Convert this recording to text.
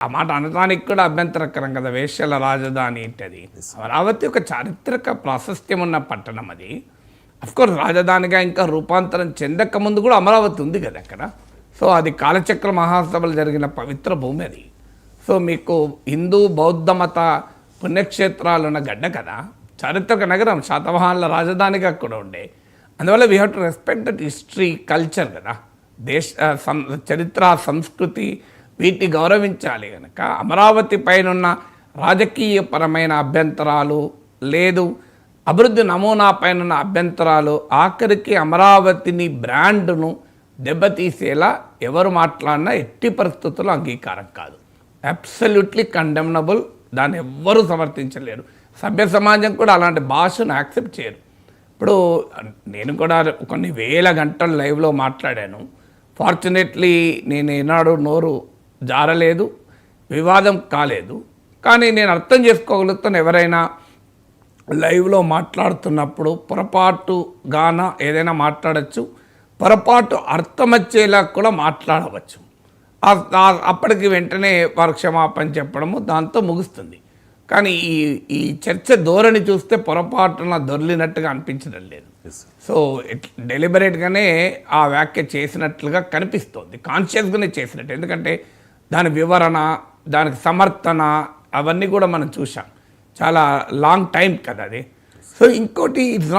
ఆ మాట అనడానికి కూడా అభ్యంతరకరం కదా, వేశ్యల రాజధాని ఏంటది. అమరావతి ఒక చారిత్రక ప్రాశస్త్యం ఉన్న పట్టణం అది. అఫ్కోర్స్ రాజధానిగా ఇంకా రూపాంతరం చెందక ముందు కూడా అమరావతి ఉంది కదా అక్కడ. సో అది కాలచక్ర మహాసభలు జరిగిన పవిత్ర భూమి అది. సో మీకు హిందూ బౌద్ధ మత పుణ్యక్షేత్రాలు ఉన్న గడ్డ కదా, చారిత్రక నగరం, శాతవాహనుల రాజధానిగా కూడా ఉండే. అందువల్ల we have to respect that history, culture కదా, దేశ చరిత్ర, సంస్కృతి, వీటిని గౌరవించాలి. కనుక అమరావతి పైన ఉన్న రాజకీయపరమైన అభ్యంతరాలు లేదు, అభివృద్ధి నమూనా పైన ఉన్న అభ్యంతరాలు, ఆఖరికి అమరావతిని బ్రాండ్ను దెబ్బతీసేలా ఎవరు మాట్లాడినా ఎట్టి పరిస్థితుల్లో అంగీకారం కాదు. Absolutely condemnable. దాన్ని ఎవ్వరూ సమర్థించలేరు. సభ్య సమాజం కూడా అలాంటి భాషను యాక్సెప్ట్ చేయరు. ఇప్పుడు నేను కూడా కొన్ని వేల గంటలు లైవ్లో మాట్లాడాను. ఫార్చునేట్లీ నేను ఏనాడు నోరు జారలేదు, వివాదం కాలేదు. కానీ నేను అర్థం చేసుకోగలుగుతాను, ఎవరైనా లైవ్లో మాట్లాడుతున్నప్పుడు పొరపాటుగాన ఏదైనా మాట్లాడచ్చు, పొరపాటు అర్థమచ్చేలా కూడా మాట్లాడవచ్చు. అప్పటికి వెంటనే వారు క్షమాపణ చెప్పడము దాంతో ముగుస్తుంది. కానీ ఈ చర్చ ధోరణి చూస్తే పొరపాటున దొర్లినట్టుగా అనిపించడం లేదు. సో డెలిబరేట్గానే ఆ వ్యాఖ్య చేసినట్లుగా కనిపిస్తోంది, కాన్షియస్గానే చేసినట్టు. ఎందుకంటే దాని వివరణ, దానికి సమర్థన, అవన్నీ కూడా మనం చూసాం. చాలా లాంగ్ టైం కదా అది. సో ఇంకోటి, ఇట్స్ నాట్